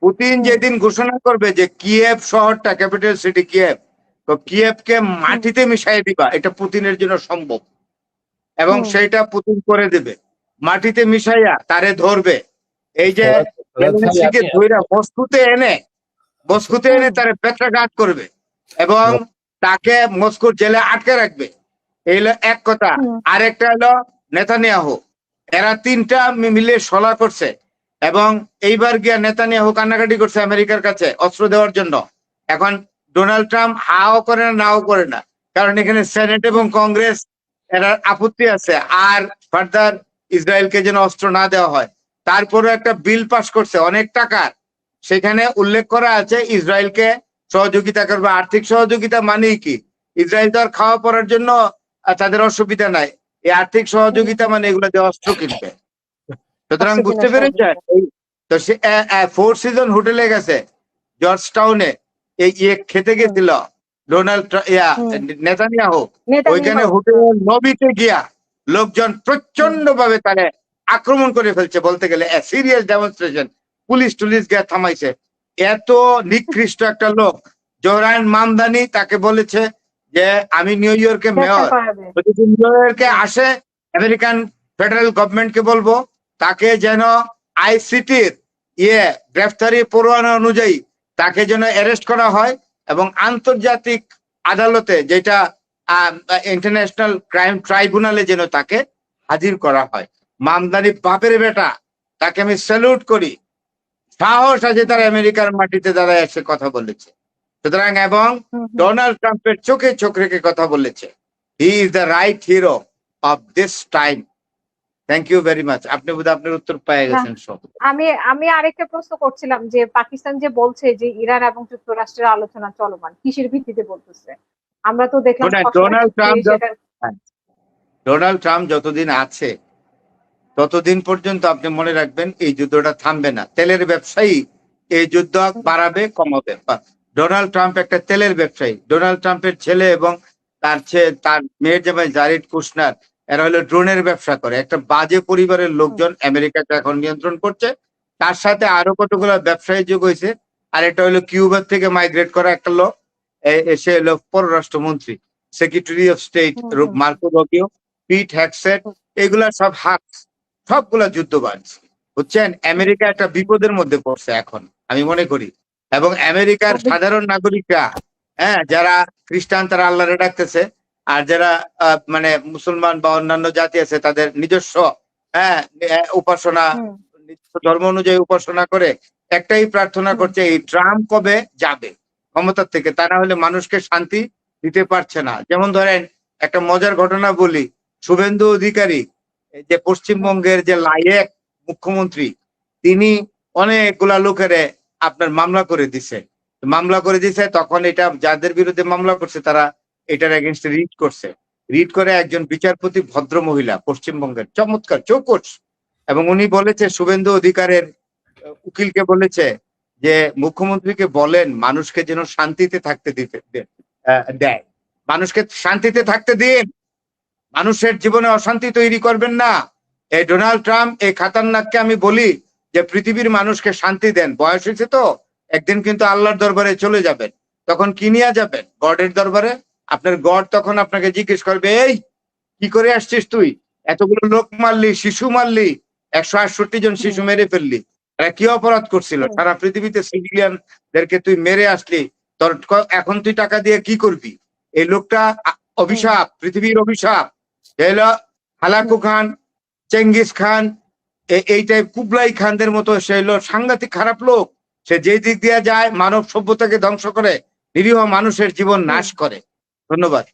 Putin যেদিন ঘোষণা করবে যে কিয়েভ শহরটা, ক্যাপিটাল সিটি কিয়েভ, তো কিয়েভকে মাটিতে মিশাই দিবা, এটা পুতিনের জন্য সম্ভব এবং সেইটা পুতিন করে দেবে। মাটিতে মিশাইয়া তারে ধরবে, এই যে জেলেনস্কিকে ধইরা মস্কোতে এনে তারে পেট্রাঘাত করবে এবং তাকে মস্কোর জেলে আটকে রাখবে। এই হলো এক কথা। আরেকটা হলো নেতানিয়াহু, এরা তিনটা মিলে সলা করছে এবং এইবার গিয়া নেতানিয়াহু কান্নাকাটি করছে আমেরিকার কাছে অস্ত্র দেওয়ার জন্য। এখন ডোনাল্ড ট্রাম্প হাও করে না, নাও করে না, কারণ এখানে সেনেট এবং কংগ্রেস এরা আপত্তি আছে আর ফার্দার ইসরায়েলকে যেন অস্ত্র না দেওয়া হয়। তারপরে একটা বিল পাস করছে অনেক টাকার, সেখানে উল্লেখ করা আছে ইসরায়েলকে সহযোগিতা করবে। আর্থিক সহযোগিতা মানে কি? ইসরায়েল তো আর খাওয়া পড়ার জন্য তাদের অসুবিধা নাই, এই আর্থিক সহযোগিতা মানে এগুলো দিয়ে অস্ত্র কিনবে। সুতরাং বুঝতে পেরেছে, তো সে ফোর সিজন হোটেলে গেছে জর্জ টাউনে, এই খেতে গেছিল ডোনাল্ড নেতানিয়াহু, ওইখানে হোটেলের লবিতে গিয়া লোকজন প্রচন্ড ভাবে তারে আক্রমণ করে ফেলছে, বলতে গেলে সিরিয়াস ডেমনস্ট্রেশন, পুলিশ টুলিশ গিয়ে থামাইছে। এত নিকৃষ্ট একটা লোক। জোহরান মামদানি তাকে বলেছে যে আমি নিউ ইয়র্কে মেয়র, যদি নিউ ইয়র্কে আসে আমেরিকান ফেডারেল গভর্নমেন্টকে বলবো তাকে যেন আইসিটির গ্রেফতারি পরোয়ানা অনুযায়ী তাকে যেন অ্যারেস্ট করা হয় এবং আন্তর্জাতিক আদালতে, যেটা ইন্টারন্যাশনাল ক্রাইম ট্রাইব্যুনালে যেন তাকে হাজির করা হয়। মামদানি বাপের বেটা, তাকে আমি স্যালুট করি, সাহস আছে তার আমেরিকার মাটিতে দাঁড়ায় এসে কথা বলেছে। সুতরাং এবং ডোনাল্ড ট্রাম্পের চোখে চোখ রেখে কথা বলেছে। He is the right hero of this time. Thank you very much. আপনি বোধহয় আপনার উত্তর পেয়ে গেছেন সব। আমি আরেকটা প্রশ্ন করছিলাম যে পাকিস্তান যে বলছে যে ইরান এবং যুক্তরাষ্ট্রের আলোচনা চলমান, কিসের ভিত্তিতে বলতেছে? আমরা তো দেখলাম ডোনাল্ড ট্রাম্প যতদিন আছে ততদিন পর্যন্ত আপনি মনে রাখবেন এই যুদ্ধটা থামবে না। তেলের ব্যবসায়ী এই যুদ্ধ বাড়াবে কমাবে। ডোনাল্ড ট্রাম্প একটা তেলের ব্যবসায়ী। ডোনাল্ড ট্রাম্পের ছেলে এবং তার মেয়ের জামাই জারেড কুশনার, এরা হলো ড্রোনের ব্যবসা করে। একটা বাজে পরিবারের লোকজন আমেরিকাকে এখন নিয়ন্ত্রণ করছে। তার সাথে আরো কতগুলো ব্যবসায়ী যোগ হয়েছে। আর এটা হলো কিউবার থেকে মাইগ্রেট করা একটা লোক, সে হলো পররাষ্ট্রমন্ত্রী, secretary of state Marco Rubio, Pete Hegseth, এগুলা সব সবগুলা যুদ্ধবাজ। বুঝছেন, আমেরিকা একটা বিপদের মধ্যে পড়ছে এখন আমি মনে করি। এবং আমেরিকার সাধারণ নাগরিকরা, যারা খ্রিস্টান তারা আল্লাহরে ডাকতেছে, আর যারা মানে মুসলমান বা অন্যান্য জাতি আছে তাদের নিজস্ব উপাসনা, ধর্ম অনুযায়ী উপাসনা করে একটাই প্রার্থনা করছে, এই ট্রাম্প কবে যাবে ক্ষমতার থেকে, তা না হলে মানুষকে শান্তি দিতে পারছে না। যেমন ধরেন একটা মজার ঘটনা বলি, শুভেন্দু অধিকারী যে পশ্চিমবঙ্গের যে লায়েক মুখ্যমন্ত্রী, তিনি অনেকগুলা লোকের আপনার মামলা করে দিছে। তখন এটা যাদের বিরুদ্ধে মামলা করছে তারা এটার এগেনস্টে রিট করে একজন বিচারপতি, ভদ্র মহিলা, পশ্চিমবঙ্গের, চমৎকার চৌকস, এবং উনি বলেছে শুভেন্দু অধিকারের উকিলকে বলেছে যে মুখ্যমন্ত্রীকে বলেন মানুষকে যেন শান্তিতে থাকতে দেয়, মানুষকে শান্তিতে থাকতে দিন, মানুষের জীবনে অশান্তি তৈরি করবেন না। এই ডোনাল্ড ট্রাম্প, এই খাতারনাককে আমি বলি যে পৃথিবীর মানুষকে শান্তি দেন। বয়স হয়েছে তো, একদিন কিন্তু আল্লাহর দরবারে চলে যাবেন, তখন কি নিয়ে যাবেন? গডের দরবারে। আপনার গড তখন আপনাকে জিজ্ঞেস করবে, এই কি করে আসছিস তুই? এতগুলো লোক মারলি, শিশু মারলি, 168 জন শিশু মেরে ফেললি, এরা কি অপরাধ করছিল? সারা পৃথিবীতে সিভিলিয়ানদেরকে তুই মেরে আসলি, তোর এখন তুই টাকা দিয়ে কি করবি? এই লোকটা অভিশাপ, পৃথিবীর অভিশাপ। হালাকু খান, চেঙ্গিস খান, এই টাইপ কুবলাই খানদের মতো সে হলো সাংঘাতিক খারাপ লোক। সে যে দিক দিয়ে যায় মানব সভ্যতাকে ধ্বংস করে, নিরীহ মানুষের জীবন নাশ করে। ধন্যবাদ।